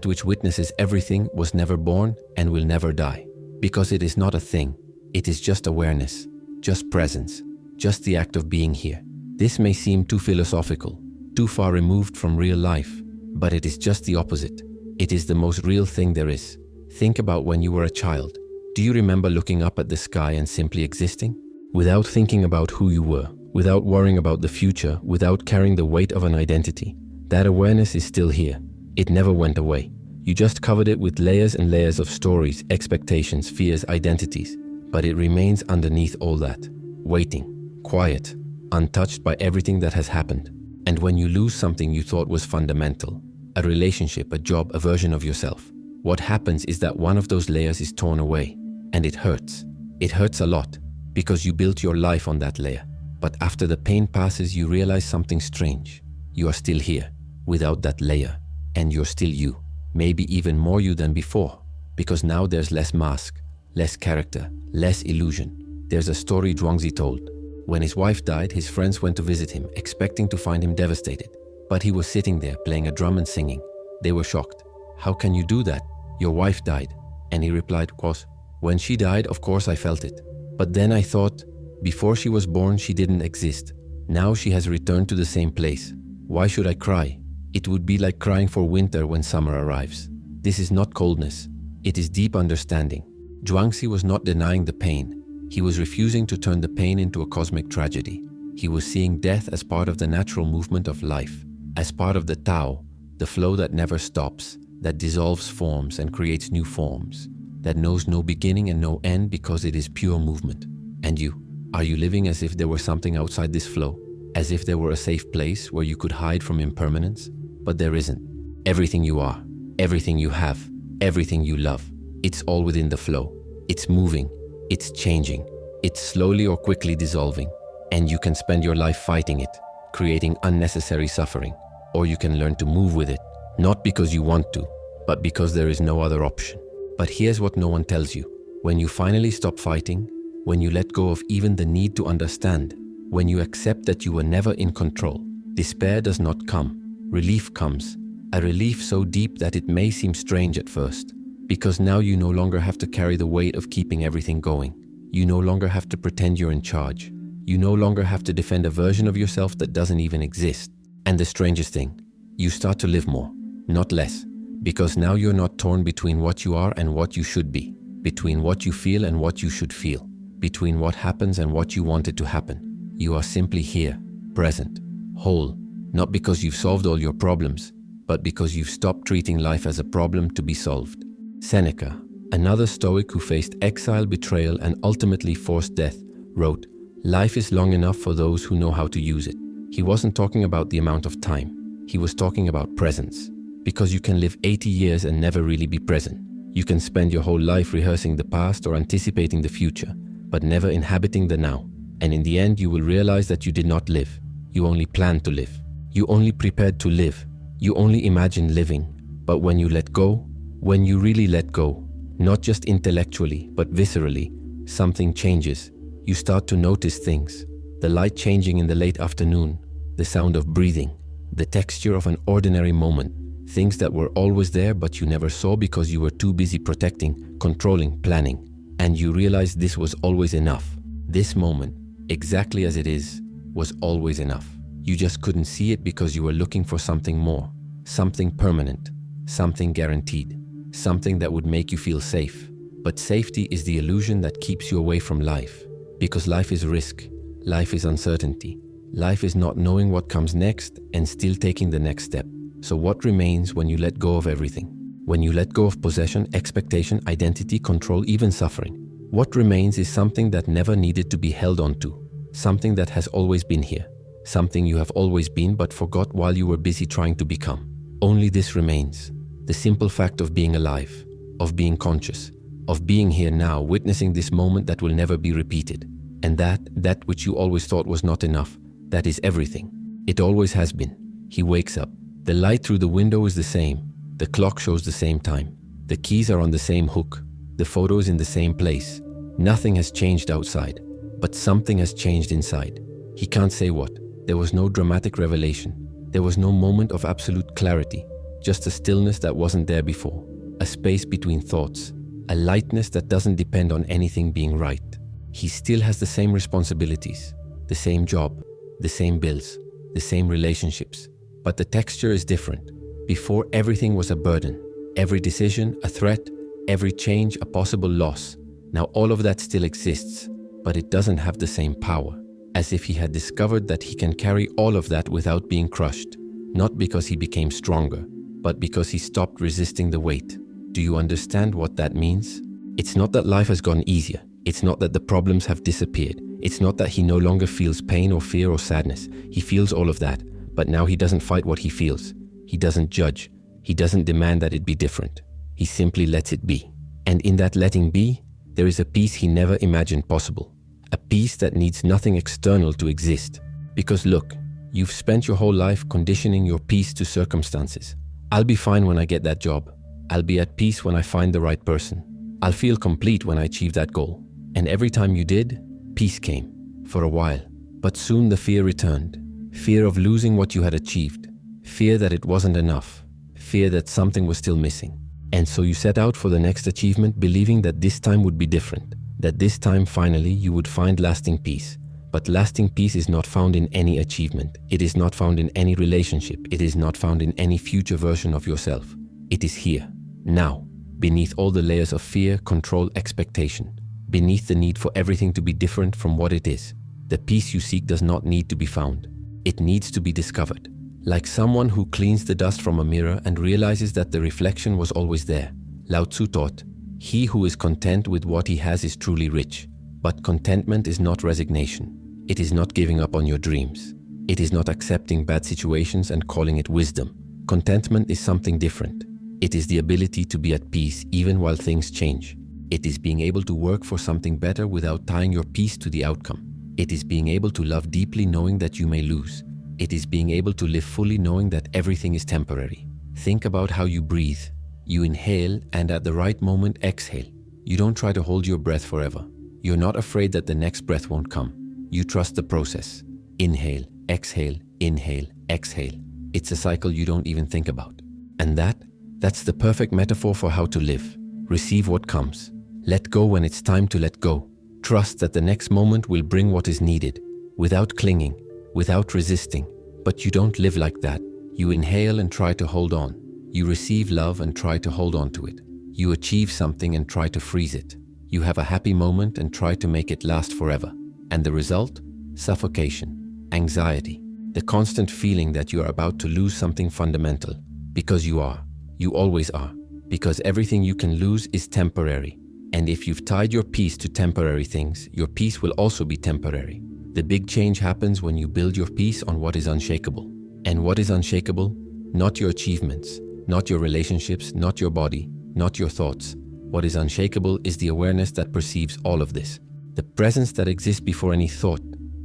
which witnesses everything was never born and will never die. Because it is not a thing. It is just awareness, just presence, just the act of being here. This may seem too philosophical, too far removed from real life, but it is just the opposite. It is the most real thing there is. Think about when you were a child. Do you remember looking up at the sky and simply existing? Without thinking about who you were, without worrying about the future, without carrying the weight of an identity. That awareness is still here. It never went away. You just covered it with layers and layers of stories, expectations, fears, identities. But it remains underneath all that, waiting, quiet, untouched by everything that has happened. And when you lose something you thought was fundamental, a relationship, a job, a version of yourself, what happens is that one of those layers is torn away. And it hurts. It hurts a lot, because you built your life on that layer. But after the pain passes, you realize something strange. You are still here, without that layer. And you're still you, maybe even more you than before, because now there's less mask, less character, less illusion. There's a story Zhuangzi told. When his wife died, his friends went to visit him, expecting to find him devastated. But he was sitting there, playing a drum and singing. They were shocked. "How can you do that? Your wife died." And he replied, "Course, when she died, of course I felt it. But then I thought, before she was born, she didn't exist. Now she has returned to the same place. Why should I cry? It would be like crying for winter when summer arrives." This is not coldness. It is deep understanding. Zhuangzi was not denying the pain. He was refusing to turn the pain into a cosmic tragedy. He was seeing death as part of the natural movement of life, as part of the Tao, the flow that never stops, that dissolves forms and creates new forms, that knows no beginning and no end because it is pure movement. And you, are you living as if there were something outside this flow? As if there were a safe place where you could hide from impermanence? But there isn't. Everything you are, everything you have, everything you love, it's all within the flow. It's moving, it's changing, it's slowly or quickly dissolving. And you can spend your life fighting it, creating unnecessary suffering. Or you can learn to move with it, not because you want to, but because there is no other option. But here's what no one tells you. When you finally stop fighting, when you let go of even the need to understand, when you accept that you were never in control, despair does not come. Relief comes. A relief so deep that it may seem strange at first, because now you no longer have to carry the weight of keeping everything going. You no longer have to pretend you're in charge. You no longer have to defend a version of yourself that doesn't even exist. And the strangest thing, you start to live more, not less, because now you're not torn between what you are and what you should be, between what you feel and what you should feel, between what happens and what you wanted to happen. You are simply here, present, whole, not because you've solved all your problems, but because you've stopped treating life as a problem to be solved. Seneca, another Stoic who faced exile, betrayal, and ultimately forced death, wrote, "Life is long enough for those who know how to use it." He wasn't talking about the amount of time. He was talking about presence. Because you can live 80 years and never really be present. You can spend your whole life rehearsing the past or anticipating the future, but never inhabiting the now. And in the end, you will realize that you did not live. You only planned to live. You only prepared to live. You only imagined living. But when you let go, when you really let go, not just intellectually, but viscerally, something changes. You start to notice things. The light changing in the late afternoon, the sound of breathing, the texture of an ordinary moment, things that were always there but you never saw because you were too busy protecting, controlling, planning. And you realized this was always enough. This moment, exactly as it is, was always enough. You just couldn't see it because you were looking for something more, something permanent, something guaranteed, something that would make you feel safe. But safety is the illusion that keeps you away from life, because life is risk. Life is uncertainty. Life is not knowing what comes next and still taking the next step. So what remains when you let go of everything? When you let go of possession, expectation, identity, control, even suffering? What remains is something that never needed to be held onto. Something that has always been here. Something you have always been but forgot while you were busy trying to become. Only this remains. The simple fact of being alive, of being conscious, of being here now, witnessing this moment that will never be repeated. And that which you always thought was not enough, that is everything. It always has been. He wakes up. The light through the window is the same. The clock shows the same time. The keys are on the same hook. The photo is in the same place. Nothing has changed outside, but something has changed inside. He can't say what. There was no dramatic revelation. There was no moment of absolute clarity, just a stillness that wasn't there before. A space between thoughts. A lightness that doesn't depend on anything being right. He still has the same responsibilities, the same job, the same bills, the same relationships. But the texture is different. Before, everything was a burden. Every decision, a threat, every change, a possible loss. Now all of that still exists, but it doesn't have the same power. As if he had discovered that he can carry all of that without being crushed. Not because he became stronger, but because he stopped resisting the weight. Do you understand what that means? It's not that life has gotten easier. It's not that the problems have disappeared. It's not that he no longer feels pain or fear or sadness. He feels all of that, but now he doesn't fight what he feels. He doesn't judge. He doesn't demand that it be different. He simply lets it be. And in that letting be, there is a peace he never imagined possible. A peace that needs nothing external to exist. Because look, you've spent your whole life conditioning your peace to circumstances. I'll be fine when I get that job. I'll be at peace when I find the right person. I'll feel complete when I achieve that goal. And every time you did, peace came, for a while. But soon the fear returned. Fear of losing what you had achieved. Fear that it wasn't enough. Fear that something was still missing. And so you set out for the next achievement, believing that this time would be different. That this time, finally, you would find lasting peace. But lasting peace is not found in any achievement. It is not found in any relationship. It is not found in any future version of yourself. It is here, now, beneath all the layers of fear, control, expectation. beneath the need for everything to be different from what it is. The peace you seek does not need to be found. It needs to be discovered. Like someone who cleans the dust from a mirror and realizes that the reflection was always there. Lao Tzu taught, "He who is content with what he has is truly rich." But contentment is not resignation. It is not giving up on your dreams. It is not accepting bad situations and calling it wisdom. Contentment is something different. It is the ability to be at peace even while things change. It is being able to work for something better without tying your peace to the outcome. It is being able to love deeply knowing that you may lose. It is being able to live fully knowing that everything is temporary. Think about how you breathe. You inhale and at the right moment exhale. You don't try to hold your breath forever. You're not afraid that the next breath won't come. You trust the process. Inhale, exhale, inhale, exhale. It's a cycle you don't even think about. And that's the perfect metaphor for how to live. Receive what comes. Let go when it's time to let go. Trust that the next moment will bring what is needed, without clinging, without resisting. But you don't live like that. You inhale and try to hold on. You receive love and try to hold on to it. You achieve something and try to freeze it. You have a happy moment and try to make it last forever. And the result? Suffocation, anxiety, the constant feeling that you are about to lose something fundamental. Because you are. You always are. Because everything you can lose is temporary. And if you've tied your peace to temporary things, your peace will also be temporary. The big change happens when you build your peace on what is unshakable. And what is unshakable? Not your achievements, not your relationships, not your body, not your thoughts. What is unshakable is the awareness that perceives all of this. The presence that exists before any thought.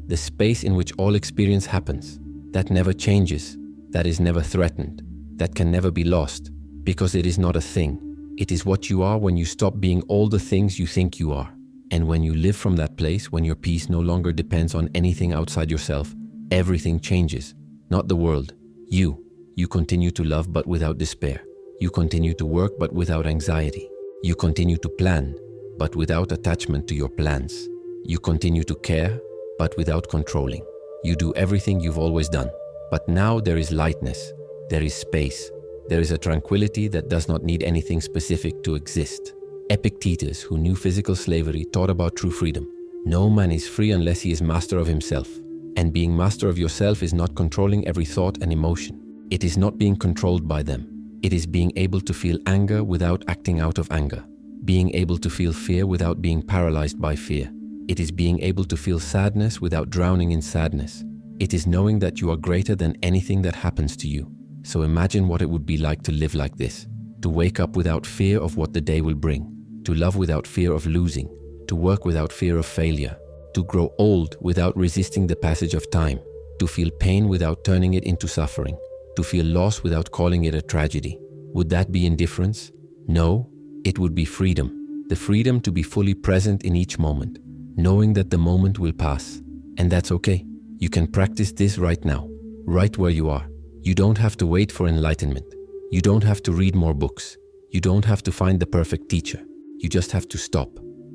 The space in which all experience happens. That never changes. That is never threatened. That can never be lost. Because it is not a thing. It is what you are when you stop being all the things you think you are. And when you live from that place, when your peace no longer depends on anything outside yourself, everything changes. Not the world. You. You continue to love but without despair. You continue to work but without anxiety. You continue to plan but without attachment to your plans. You continue to care but without controlling. You do everything you've always done. But now there is lightness. There is space. There is a tranquility that does not need anything specific to exist. Epictetus, who knew physical slavery, taught about true freedom. No man is free unless he is master of himself. And being master of yourself is not controlling every thought and emotion. It is not being controlled by them. It is being able to feel anger without acting out of anger. Being able to feel fear without being paralyzed by fear. It is being able to feel sadness without drowning in sadness. It is knowing that you are greater than anything that happens to you. So imagine what it would be like to live like this. To wake up without fear of what the day will bring. To love without fear of losing. To work without fear of failure. To grow old without resisting the passage of time. To feel pain without turning it into suffering. To feel loss without calling it a tragedy. Would that be indifference? No, it would be freedom. The freedom to be fully present in each moment, knowing that the moment will pass. And that's okay. You can practice this right now, right where you are. You don't have to wait for enlightenment. You don't have to read more books. You don't have to find the perfect teacher. You just have to stop,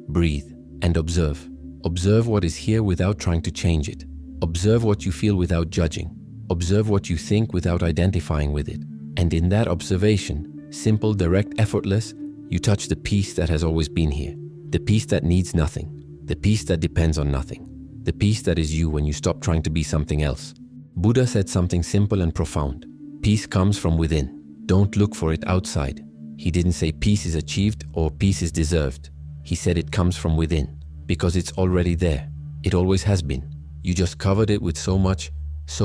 breathe, and observe. Observe what is here without trying to change it. Observe what you feel without judging. Observe what you think without identifying with it. And in that observation, simple, direct, effortless, you touch the peace that has always been here. The peace that needs nothing. The peace that depends on nothing. The peace that is you when you stop trying to be something else. Buddha said something simple and profound. Peace comes from within. Don't look for it outside. He didn't say peace is achieved or peace is deserved. He said it comes from within. Because it's already there. It always has been. You just covered it with so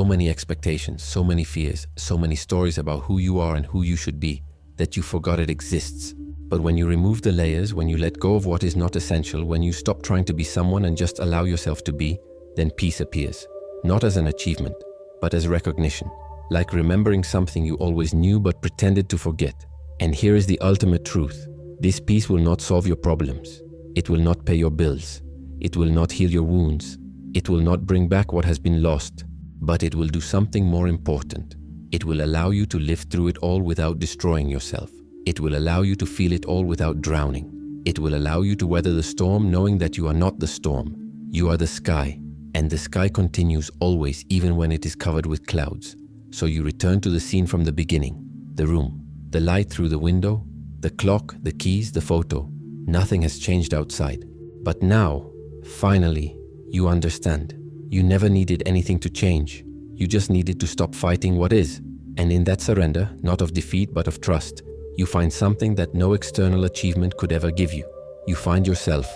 many expectations, so many fears, so many stories about who you are and who you should be, that you forgot it exists. But when you remove the layers, when you let go of what is not essential, when you stop trying to be someone and just allow yourself to be, then peace appears. Not as an achievement, but as recognition. Like remembering something you always knew but pretended to forget. And here is the ultimate truth. This peace will not solve your problems. It will not pay your bills. It will not heal your wounds. It will not bring back what has been lost. But it will do something more important. It will allow you to live through it all without destroying yourself. It will allow you to feel it all without drowning. It will allow you to weather the storm knowing that you are not the storm. You are the sky. And the sky continues always, even when it is covered with clouds. So you return to the scene from the beginning. The room, the light through the window, the clock, the keys, the photo. Nothing has changed outside. But now, finally, you understand. You never needed anything to change. You just needed to stop fighting what is. And in that surrender, not of defeat but of trust, you find something that no external achievement could ever give you. You find yourself,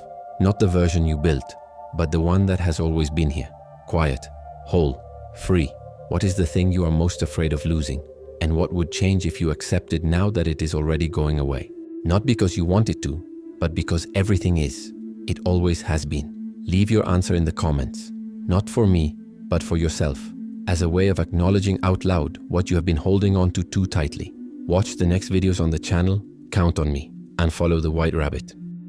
not the version you built, but the one that has always been here. Quiet, whole, free. What is the thing you are most afraid of losing? And what would change if you accepted now that it is already going away? Not because you want it to, but because everything is. It always has been. Leave your answer in the comments. Not for me, but for yourself. As a way of acknowledging out loud what you have been holding on to too tightly. Watch the next videos on the channel, count on me, and follow the White Rabbit.